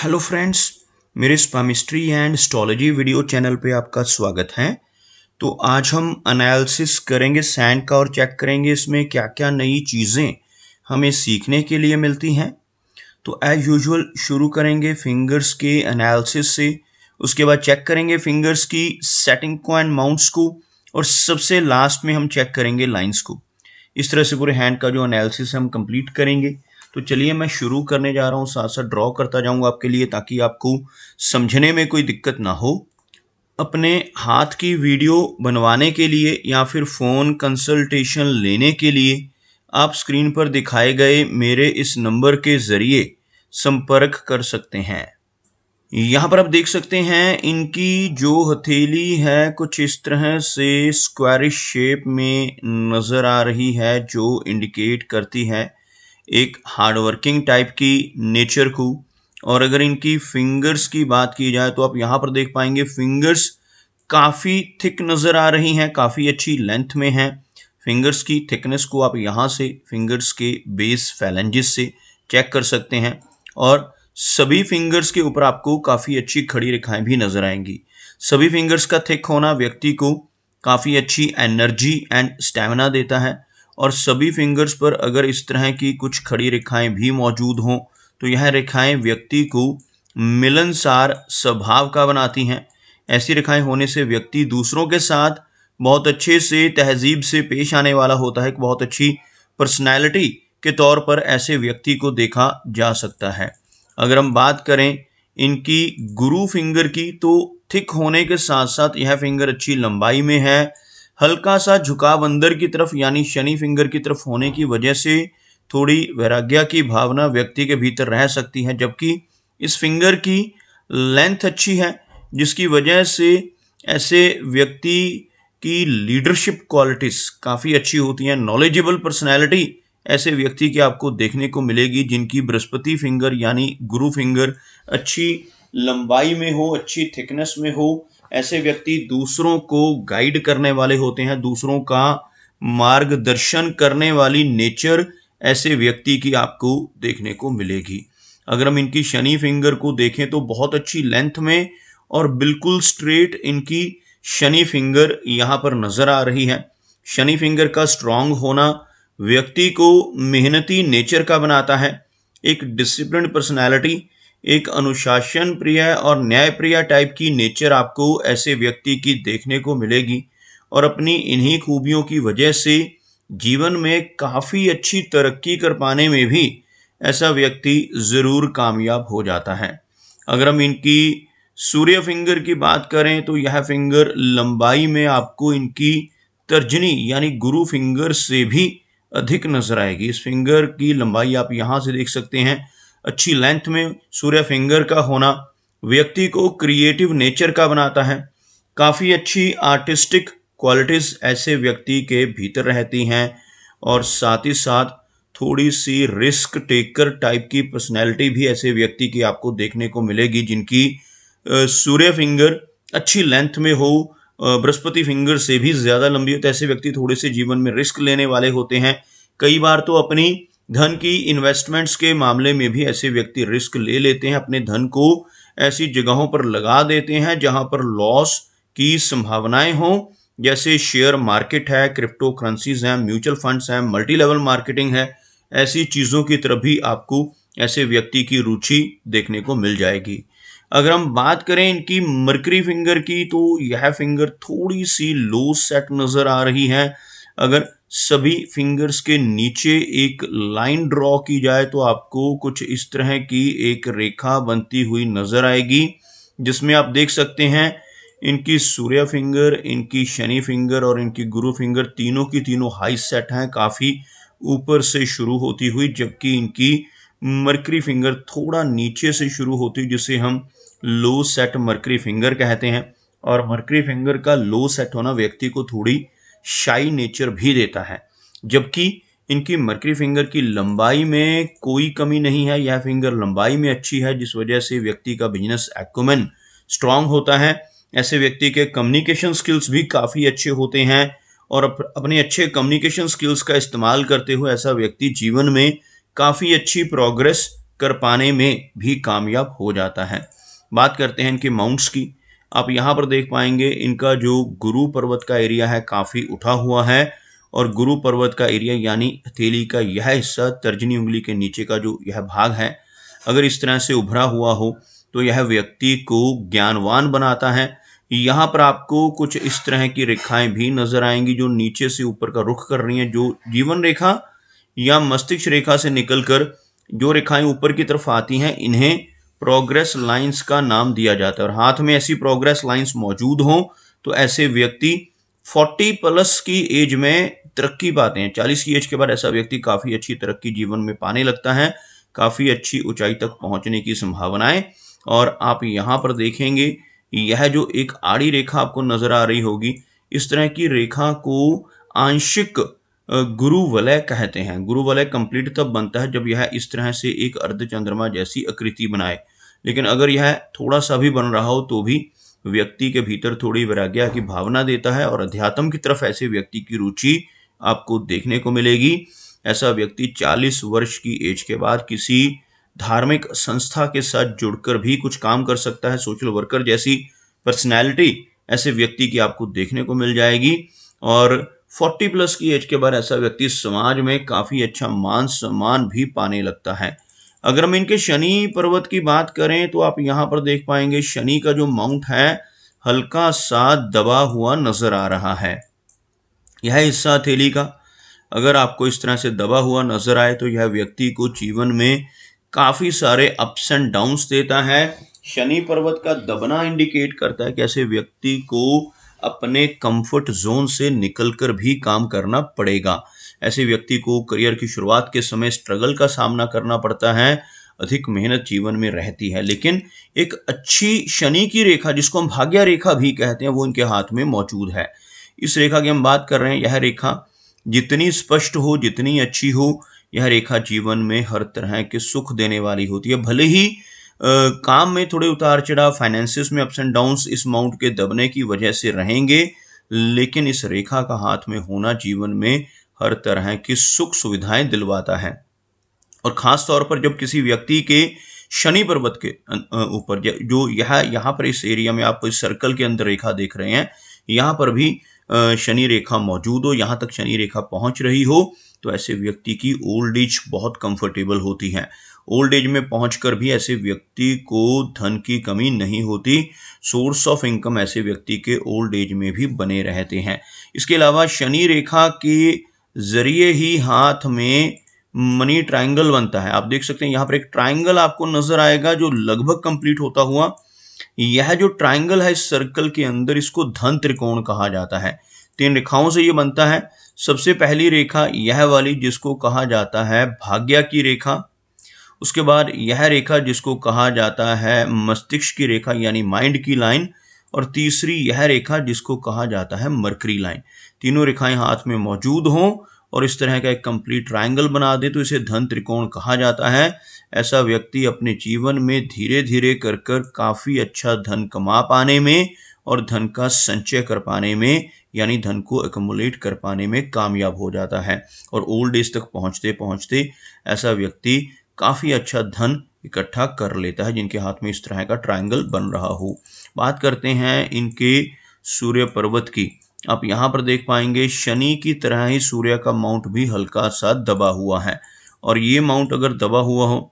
Hello friends, मेरे स्पामिस्ट्री and astrology video channel पे आपका स्वागत है। तो आज हम एनालिसिस करेंगे सैंड का और चेक करेंगे इसमें क्या क्या नई चीज़ें हमें सीखने के लिए मिलती हैं। तो एज यूजुअल शुरू करेंगे फिंगर्स के एनालिसिस से, उसके बाद चेक करेंगे फिंगर्स की सेटिंग को एंड माउंट्स को, और सबसे लास्ट में हम चेक करेंगे लाइंस को। इस तरह से पूरे हैंड का जो एनालिसिस हम कंप्लीट करेंगे। तो चलिए मैं शुरू करने जा रहा हूँ, साथ साथ ड्रॉ करता जाऊँगा आपके लिए ताकि आपको समझने में कोई दिक्कत ना हो। अपने हाथ की वीडियो बनवाने के लिए या फिर फ़ोन कंसल्टेशन लेने के लिए आप स्क्रीन पर दिखाए गए मेरे इस नंबर के ज़रिए संपर्क कर सकते हैं। यहाँ पर आप देख सकते हैं इनकी जो हथेली है कुछ इस तरह से स्क्वायरिश शेप में नज़र आ रही है, जो इंडिकेट करती है एक हार्डवर्किंग टाइप की नेचर को। और अगर इनकी फिंगर्स की बात की जाए तो आप यहाँ पर देख पाएंगे फिंगर्स काफ़ी थिक नज़र आ रही हैं, काफ़ी अच्छी लेंथ में हैं। फिंगर्स की थिकनेस को आप यहाँ से फिंगर्स के बेस फैलेंजेस से चेक कर सकते हैं, और सभी फिंगर्स के ऊपर आपको काफ़ी अच्छी खड़ी रेखाएं भी नज़र आएंगी। सभी फिंगर्स का थिक होना व्यक्ति को काफ़ी अच्छी एनर्जी एंड स्टेमिना देता है, और सभी फिंगर्स पर अगर इस तरह की कुछ खड़ी रेखाएं भी मौजूद हों तो यह रेखाएं व्यक्ति को मिलनसार स्वभाव का बनाती हैं। ऐसी रेखाएं होने से व्यक्ति दूसरों के साथ बहुत अच्छे से तहजीब से पेश आने वाला होता है। एक बहुत अच्छी पर्सनैलिटी के तौर पर ऐसे व्यक्ति को देखा जा सकता है। अगर हम बात करें इनकी गुरु फिंगर की, तो थिक होने के साथ साथ यह फिंगर अच्छी लंबाई में है। हल्का सा झुकाव अंदर की तरफ यानी शनि फिंगर की तरफ होने की वजह से थोड़ी वैराग्य की भावना व्यक्ति के भीतर रह सकती है, जबकि इस फिंगर की लेंथ अच्छी है, जिसकी वजह से ऐसे व्यक्ति की लीडरशिप क्वालिटीज़ काफ़ी अच्छी होती हैं। नॉलेजेबल पर्सनैलिटी ऐसे व्यक्ति की आपको देखने को मिलेगी जिनकी बृहस्पति फिंगर यानी गुरु फिंगर अच्छी लंबाई में हो, अच्छी थिकनेस में हो। ऐसे व्यक्ति दूसरों को गाइड करने वाले होते हैं, दूसरों का मार्गदर्शन करने वाली नेचर ऐसे व्यक्ति की आपको देखने को मिलेगी। अगर हम इनकी शनि फिंगर को देखें तो बहुत अच्छी लेंथ में और बिल्कुल स्ट्रेट इनकी शनि फिंगर यहाँ पर नज़र आ रही है। शनि फिंगर का स्ट्रांग होना व्यक्ति को मेहनती नेचर का बनाता है। एक डिसिप्लिन पर्सनालिटी, एक अनुशासन प्रिय और न्याय प्रिय टाइप की नेचर आपको ऐसे व्यक्ति की देखने को मिलेगी, और अपनी इन्हीं खूबियों की वजह से जीवन में काफ़ी अच्छी तरक्की कर पाने में भी ऐसा व्यक्ति ज़रूर कामयाब हो जाता है। अगर हम इनकी सूर्य फिंगर की बात करें तो यह फिंगर लंबाई में आपको इनकी तर्जनी यानी गुरु फिंगर से भी अधिक नजर आएगी। इस फिंगर की लंबाई आप यहाँ से देख सकते हैं। अच्छी लेंथ में सूर्य फिंगर का होना व्यक्ति को क्रिएटिव नेचर का बनाता है। काफ़ी अच्छी आर्टिस्टिक क्वालिटीज़ ऐसे व्यक्ति के भीतर रहती हैं, और साथ ही साथ थोड़ी सी रिस्क टेकर टाइप की पर्सनैलिटी भी ऐसे व्यक्ति की आपको देखने को मिलेगी, जिनकी सूर्य फिंगर अच्छी लेंथ में हो, बृहस्पति फिंगर से भी ज़्यादा लंबी हो। तो ऐसे व्यक्ति थोड़े से जीवन में रिस्क लेने वाले होते हैं। कई बार तो अपनी धन की इन्वेस्टमेंट्स के मामले में भी ऐसे व्यक्ति रिस्क ले लेते हैं, अपने धन को ऐसी जगहों पर लगा देते हैं जहां पर लॉस की संभावनाएं हों, जैसे शेयर मार्केट है, क्रिप्टो करेंसीज हैं, म्यूचुअल फंड्स हैं, मल्टी लेवल मार्केटिंग है। ऐसी चीज़ों की तरफ भी आपको ऐसे व्यक्ति की रुचि देखने को मिल जाएगी। अगर हम बात करें इनकी मरकरी फिंगर की, तो यह फिंगर थोड़ी सी लो सेट नज़र आ रही है। अगर सभी फिंगर्स के नीचे एक लाइन ड्रॉ की जाए तो आपको कुछ इस तरह की एक रेखा बनती हुई नज़र आएगी, जिसमें आप देख सकते हैं इनकी सूर्य फिंगर, इनकी शनि फिंगर और इनकी गुरु फिंगर तीनों की तीनों हाई सेट हैं, काफ़ी ऊपर से शुरू होती हुई, जबकि इनकी मरकरी फिंगर थोड़ा नीचे से शुरू होती हुई, जिसे हम लो सेट मरकरी फिंगर कहते हैं। और मरकरी फिंगर का लो सेट होना व्यक्ति को थोड़ी शाई नेचर भी देता है, जबकि इनकी मरकरी फिंगर की लंबाई में कोई कमी नहीं है। यह फिंगर लंबाई में अच्छी है, जिस वजह से व्यक्ति का बिजनेस एक्यूमेन स्ट्रांग होता है। ऐसे व्यक्ति के कम्युनिकेशन स्किल्स भी काफ़ी अच्छे होते हैं, और अपने अच्छे कम्युनिकेशन स्किल्स का इस्तेमाल करते हुए ऐसा व्यक्ति जीवन में काफ़ी अच्छी प्रोग्रेस कर पाने में भी कामयाब हो जाता है। बात करते हैं इनके माउंट्स की। आप यहाँ पर देख पाएंगे इनका जो गुरु पर्वत का एरिया है काफ़ी उठा हुआ है, और गुरु पर्वत का एरिया यानी हथेली का यह हिस्सा, तर्जनी उंगली के नीचे का जो यह भाग है, अगर इस तरह से उभरा हुआ हो तो यह व्यक्ति को ज्ञानवान बनाता है। यहाँ पर आपको कुछ इस तरह की रेखाएं भी नजर आएंगी जो नीचे से ऊपर का रुख कर रही हैं, जो जीवन रेखा या मस्तिष्क रेखा से निकलकर जो रेखाएं ऊपर की तरफ आती हैं इन्हें प्रोग्रेस लाइंस का नाम दिया जाता है। और हाथ में ऐसी प्रोग्रेस लाइंस मौजूद हों तो ऐसे व्यक्ति 40 प्लस की एज में तरक्की पाते हैं। 40 की एज के बाद ऐसा व्यक्ति काफ़ी अच्छी तरक्की जीवन में पाने लगता है, काफ़ी अच्छी ऊंचाई तक पहुंचने की संभावनाएं। और आप यहाँ पर देखेंगे यह जो एक आड़ी रेखा आपको नजर आ रही होगी, इस तरह की रेखा को आंशिक गुरु वलय कहते हैं। गुरु वलय कंप्लीट तब बनता है जब यह इस तरह से एक अर्धचंद्रमा जैसी आकृति बनाए, लेकिन अगर यह थोड़ा सा भी बन रहा हो तो भी व्यक्ति के भीतर थोड़ी वैराग्य की भावना देता है और अध्यात्म की तरफ ऐसे व्यक्ति की रुचि आपको देखने को मिलेगी। ऐसा व्यक्ति 40 वर्ष की एज के बाद किसी धार्मिक संस्था के साथ जुड़कर भी कुछ काम कर सकता है। सोशल वर्कर जैसी पर्सनैलिटी ऐसे व्यक्ति की आपको देखने को मिल जाएगी। और 40 प्लस की एज के बाद ऐसा व्यक्ति समाज में काफ़ी अच्छा मान सम्मान भी पाने लगता है। अगर हम इनके शनि पर्वत की बात करें तो आप यहाँ पर देख पाएंगे शनि का जो माउंट है हल्का सा दबा हुआ नजर आ रहा है। यह हिस्सा हथेली का अगर आपको इस तरह से दबा हुआ नजर आए तो यह व्यक्ति को जीवन में काफ़ी सारे अप्स एंड डाउन्स देता है। शनि पर्वत का दबना इंडिकेट करता है कि ऐसे व्यक्ति को अपने कंफर्ट जोन से निकलकर भी काम करना पड़ेगा। ऐसे व्यक्ति को करियर की शुरुआत के समय स्ट्रगल का सामना करना पड़ता है, अधिक मेहनत जीवन में रहती है, लेकिन एक अच्छी शनि की रेखा जिसको हम भाग्य रेखा भी कहते हैं वो इनके हाथ में मौजूद है। इस रेखा की हम बात कर रहे हैं, यह रेखा जितनी स्पष्ट हो, जितनी अच्छी हो, यह रेखा जीवन में हर तरह के सुख देने वाली होती है। भले ही काम में थोड़े उतार चढ़ाव, फाइनेंसिस में अप्स एंड डाउन्स इस माउंट के दबने की वजह से रहेंगे, लेकिन इस रेखा का हाथ में होना जीवन में हर तरह की सुख सुविधाएं दिलवाता है। और खास तौर पर जब किसी व्यक्ति के शनि पर्वत के ऊपर जो यहाँ पर इस एरिया में आप इस सर्कल के अंदर रेखा देख रहे हैं, यहाँ पर भी शनि रेखा मौजूद हो, यहाँ तक शनि रेखा पहुंच रही हो, तो ऐसे व्यक्ति की ओल्ड एज बहुत कंफर्टेबल होती है। ओल्ड एज में पहुंचकर भी ऐसे व्यक्ति को धन की कमी नहीं होती। सोर्स ऑफ इनकम ऐसे व्यक्ति के ओल्ड एज में भी बने रहते हैं। इसके अलावा शनि रेखा के जरिए ही हाथ में मनी ट्रायंगल बनता है। आप देख सकते हैं यहाँ पर एक ट्रायंगल आपको नजर आएगा जो लगभग कंप्लीट होता हुआ। यह जो ट्रायंगल है इस सर्कल के अंदर, इसको धन त्रिकोण कहा जाता है। 3 रेखाओं से ये बनता है। सबसे पहली रेखा यह वाली जिसको कहा जाता है भाग्य की रेखा, उसके बाद यह रेखा जिसको कहा जाता है मस्तिष्क की रेखा यानी माइंड की लाइन, और तीसरी यह रेखा जिसको कहा जाता है मरकरी लाइन। तीनों रेखाएं हाथ में मौजूद हों और इस तरह का एक कंप्लीट ट्रायंगल बना दे तो इसे धन त्रिकोण कहा जाता है। ऐसा व्यक्ति अपने जीवन में धीरे धीरे कर काफ़ी अच्छा धन कमा पाने में और धन का संचय कर पाने में यानी धन को एकमुलेट कर पाने में कामयाब हो जाता है। और ओल्ड एज तक पहुंचते पहुंचते ऐसा व्यक्ति काफ़ी अच्छा धन इकट्ठा कर लेता है जिनके हाथ में इस तरह का ट्रायंगल बन रहा हो। बात करते हैं इनके सूर्य पर्वत की। आप यहाँ पर देख पाएंगे शनि की तरह ही सूर्य का माउंट भी हल्का सा दबा हुआ है, और ये माउंट अगर दबा हुआ हो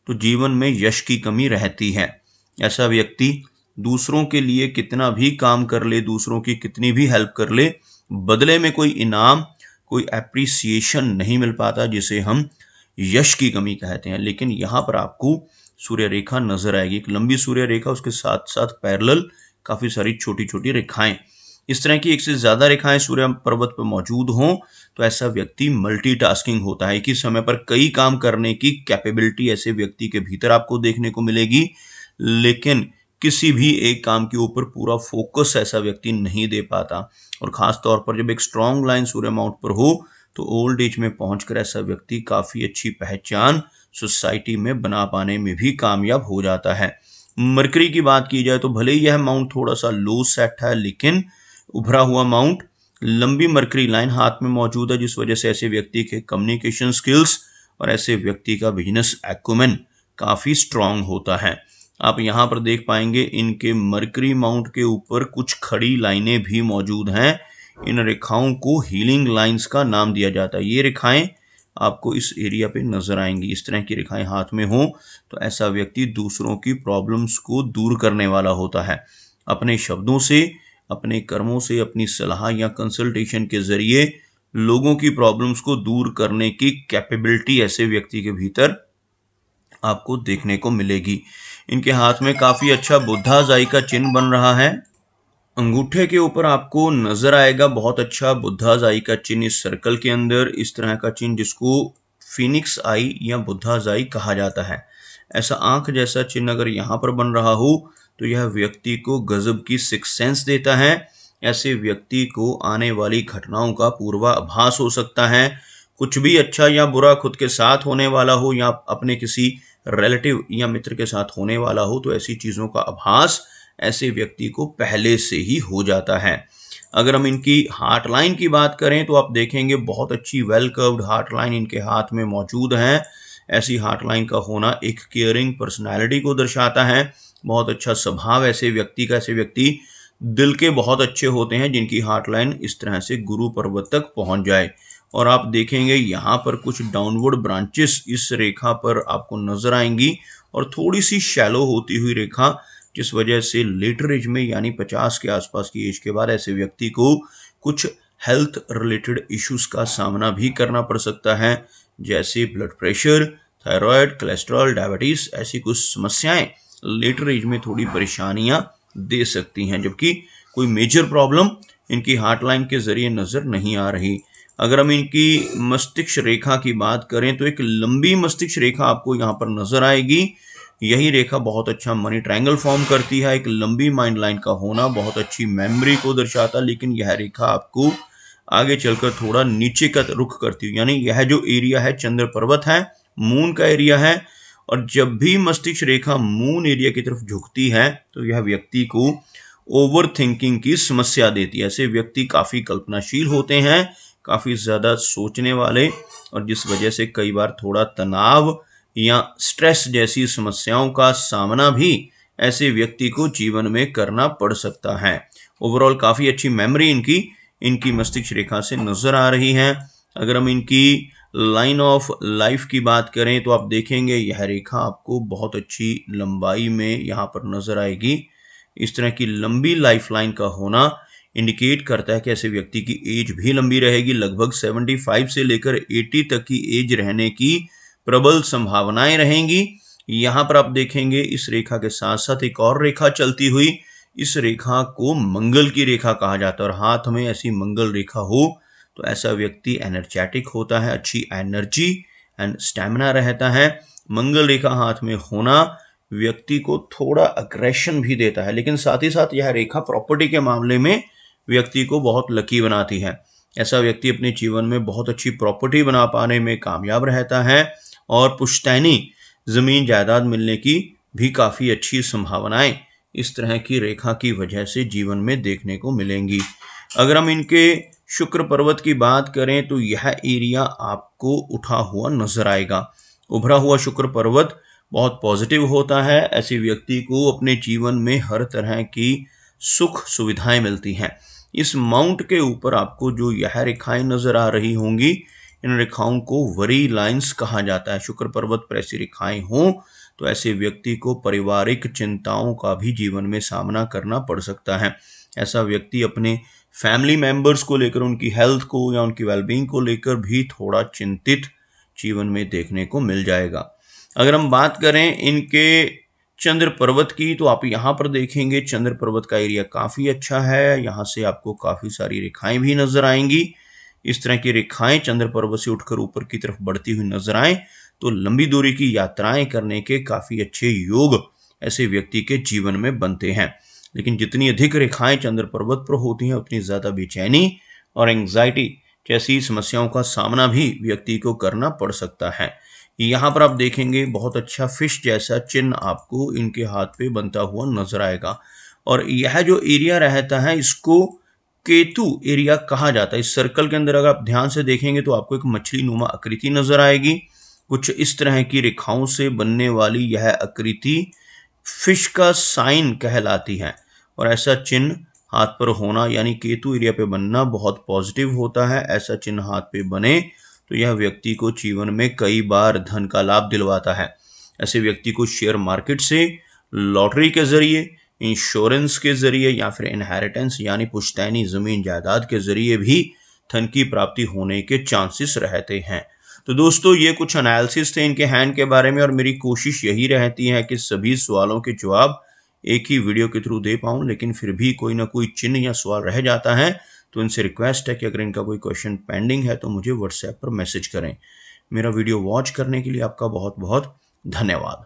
तो जीवन में यश की कमी रहती है। ऐसा व्यक्ति दूसरों के लिए कितना भी काम कर ले, दूसरों की कितनी भी हेल्प कर ले, बदले में कोई इनाम, कोई एप्रिसिएशन नहीं मिल पाता, जिसे हम यश की कमी कहते हैं। लेकिन यहाँ पर आपको सूर्य रेखा नजर आएगी, एक लंबी सूर्य रेखा, उसके साथ साथ पैरेलल काफ़ी सारी छोटी छोटी रेखाएं। इस तरह की एक से ज़्यादा रेखाएं सूर्य पर्वत पर मौजूद हों तो ऐसा व्यक्ति मल्टीटास्किंग होता है। एक ही समय पर कई काम करने की कैपेबिलिटी ऐसे व्यक्ति के भीतर आपको देखने को मिलेगी, लेकिन किसी भी एक काम के ऊपर पूरा फोकस ऐसा व्यक्ति नहीं दे पाता। और ख़ास तौर पर जब एक स्ट्रॉन्ग लाइन सूर्य माउंट पर हो तो ओल्ड एज में पहुंचकर ऐसा व्यक्ति काफ़ी अच्छी पहचान सोसाइटी में बना पाने में भी कामयाब हो जाता है। मरकरी की बात की जाए तो भले ही यह माउंट थोड़ा सा लो सेट है, लेकिन उभरा हुआ माउंट, लंबी मरकरी लाइन हाथ में मौजूद है, जिस वजह से ऐसे व्यक्ति के कम्युनिकेशन स्किल्स और ऐसे व्यक्ति का बिजनेस एक्यूमेन काफ़ी स्ट्रांग होता है। आप यहाँ पर देख पाएंगे इनके मरकरी माउंट के ऊपर कुछ खड़ी लाइनें भी मौजूद हैं। इन रेखाओं को हीलिंग लाइंस का नाम दिया जाता है। ये रेखाएं आपको इस एरिया पे नजर आएंगी। इस तरह की रेखाएं हाथ में हो तो ऐसा व्यक्ति दूसरों की प्रॉब्लम्स को दूर करने वाला होता है। अपने शब्दों से, अपने कर्मों से, अपनी सलाह या कंसल्टेशन के जरिए लोगों की प्रॉब्लम्स को दूर करने की कैपेबिलिटी ऐसे व्यक्ति के भीतर आपको देखने को मिलेगी। इनके हाथ में काफी अच्छा बुद्धाजाई का चिन्ह बन रहा है। अंगूठे के ऊपर आपको नजर आएगा बहुत अच्छा बुद्धाजाई का चिन्ह इस सर्कल के अंदर, इस तरह का चिन्ह जिसको फिनिक्स आई या बुद्धाजाई कहा जाता है। ऐसा आंख जैसा चिन्ह अगर यहाँ पर बन रहा हो तो यह व्यक्ति को गजब की सिक्स सेंस देता है। ऐसे व्यक्ति को आने वाली घटनाओं का पूर्वाभास हो सकता है। कुछ भी अच्छा या बुरा खुद के साथ होने वाला हो या अपने किसी रिलेटिव या मित्र के साथ होने वाला हो तो ऐसी चीजों का आभास ऐसे व्यक्ति को पहले से ही हो जाता है। अगर हम इनकी हार्ट लाइन की बात करें तो आप देखेंगे बहुत अच्छी वेल कर्व्ड हार्ट लाइन इनके हाथ में मौजूद है। ऐसी हार्ट लाइन का होना एक केयरिंग पर्सनालिटी को दर्शाता है। बहुत अच्छा स्वभाव ऐसे व्यक्ति का। ऐसे व्यक्ति दिल के बहुत अच्छे होते हैं जिनकी हार्ट लाइन इस तरह से गुरु पर्वत तक पहुंच जाए। और आप देखेंगे यहाँ पर कुछ डाउनवर्ड ब्रांचेस इस रेखा पर आपको नजर आएंगी और थोड़ी सी शैलो होती हुई रेखा, जिस वजह से लेटर एज में यानी 50 के आसपास की एज के बाद ऐसे व्यक्ति को कुछ हेल्थ रिलेटेड इश्यूज का सामना भी करना पड़ सकता है, जैसे blood pressure, thyroid, cholesterol, diabetes. ऐसी कुछ समस्याएं लेटर एज में थोड़ी परेशानियां दे सकती हैं, जबकि कोई मेजर प्रॉब्लम इनकी हार्ट लाइन के जरिए नजर नहीं आ रही। अगर हम इनकी मस्तिष्क रेखा की बात करें तो एक लंबी मस्तिष्क रेखा आपको यहाँ पर नजर आएगी। यही रेखा बहुत अच्छा मनी ट्रायंगल फॉर्म करती है। एक लंबी माइंड लाइन का होना बहुत अच्छी मेमोरी को दर्शाता है, लेकिन यह रेखा आपको आगे चलकर थोड़ा नीचे का रुख करती है। यानी यह जो एरिया है चंद्र पर्वत है, मून का एरिया है, और जब भी मस्तिष्क रेखा मून एरिया की तरफ झुकती है तो यह व्यक्ति को ओवर थिंकिंग की समस्या देती है। ऐसे व्यक्ति काफी कल्पनाशील होते हैं, काफी ज्यादा सोचने वाले, और जिस वजह से कई बार थोड़ा तनाव या स्ट्रेस जैसी समस्याओं का सामना भी ऐसे व्यक्ति को जीवन में करना पड़ सकता है। ओवरऑल काफी अच्छी मेमोरी इनकी मस्तिष्क रेखा से नजर आ रही है। अगर हम इनकी लाइन ऑफ लाइफ की बात करें तो आप देखेंगे यह रेखा आपको बहुत अच्छी लंबाई में यहाँ पर नजर आएगी। इस तरह की लंबी लाइफ लाइन का होना इंडिकेट करता है कि ऐसे व्यक्ति की एज भी लंबी रहेगी। लगभग 75 से लेकर 80 तक की एज रहने की प्रबल संभावनाएं रहेंगी। यहाँ पर आप देखेंगे इस रेखा के साथ साथ एक और रेखा चलती हुई, इस रेखा को मंगल की रेखा कहा जाता है। और हाथ में ऐसी मंगल रेखा हो तो ऐसा व्यक्ति एनर्जेटिक होता है, अच्छी एनर्जी एंड स्टैमिना रहता है। मंगल रेखा हाथ में होना व्यक्ति को थोड़ा अग्रेशन भी देता है, लेकिन साथ ही साथ यह रेखा प्रॉपर्टी के मामले में व्यक्ति को बहुत लकी बनाती है। ऐसा व्यक्ति अपने जीवन में बहुत अच्छी प्रॉपर्टी बना पाने में कामयाब रहता है और पुश्तैनी जमीन जायदाद मिलने की भी काफी अच्छी संभावनाएं इस तरह की रेखा की वजह से जीवन में देखने को मिलेंगी। अगर हम इनके शुक्र पर्वत की बात करें तो यह एरिया आपको उठा हुआ नजर आएगा। उभरा हुआ शुक्र पर्वत बहुत पॉजिटिव होता है। ऐसे व्यक्ति को अपने जीवन में हर तरह की सुख सुविधाएं मिलती हैं। इस माउंट के ऊपर आपको जो यह रेखाएं नजर आ रही होंगी, इन रेखाओं को वरी लाइंस कहा जाता है। शुक्र पर्वत पर ऐसी रेखाएं हों तो ऐसे व्यक्ति को पारिवारिक चिंताओं का भी जीवन में सामना करना पड़ सकता है। ऐसा व्यक्ति अपने फैमिली मेंबर्स को लेकर, उनकी हेल्थ को या उनकी वेलबींग को लेकर भी थोड़ा चिंतित जीवन में देखने को मिल जाएगा। अगर हम बात करें इनके चंद्र पर्वत की तो आप यहाँ पर देखेंगे चंद्र पर्वत का एरिया काफी अच्छा है। यहाँ से आपको काफी सारी रेखाएं भी नजर आएंगी। इस तरह की रेखाएं चंद्र पर्वत से उठकर ऊपर की तरफ बढ़ती हुई नजर आए तो लंबी दूरी की यात्राएं करने के काफी अच्छे योग ऐसे व्यक्ति के जीवन में बनते हैं। लेकिन जितनी अधिक रेखाएं चंद्र पर्वत पर होती हैं उतनी ज्यादा बेचैनी और एंग्जाइटी जैसी समस्याओं का सामना भी व्यक्ति को करना पड़ सकता है। यहाँ पर आप देखेंगे बहुत अच्छा फिश जैसा चिन्ह आपको इनके हाथ पे बनता हुआ नजर आएगा। और यह जो एरिया रहता है इसको केतु एरिया कहा जाता है। इस सर्कल के अंदर अगर आप ध्यान से देखेंगे तो आपको एक मछली नुमा आकृति नजर आएगी। कुछ इस तरह की रेखाओं से बनने वाली यह आकृति फिश का साइन कहलाती है। और ऐसा चिन्ह हाथ पर होना यानी केतु एरिया पे बनना बहुत पॉजिटिव होता है। ऐसा चिन्ह हाथ पे बने तो यह व्यक्ति को जीवन में कई बार धन का लाभ दिलवाता है। ऐसे व्यक्ति को शेयर मार्केट से, लॉटरी के जरिए, इंश्योरेंस के जरिए या फिर इनहेरिटेंस यानी पुश्तैनी जमीन जायदाद के जरिए भी धन की प्राप्ति होने के चांसेस रहते हैं। तो दोस्तों ये कुछ एनालिसिस थे इनके हैंड के बारे में, और मेरी कोशिश यही रहती है कि सभी सवालों के जवाब एक ही वीडियो के थ्रू दे पाऊं, लेकिन फिर भी कोई ना कोई चिन्ह या सवाल रह जाता है तो इनसे रिक्वेस्ट है कि अगर इनका कोई क्वेश्चन पेंडिंग है तो मुझे व्हाट्सएप पर मैसेज करें। मेरा वीडियो वॉच करने के लिए आपका बहुत बहुत धन्यवाद।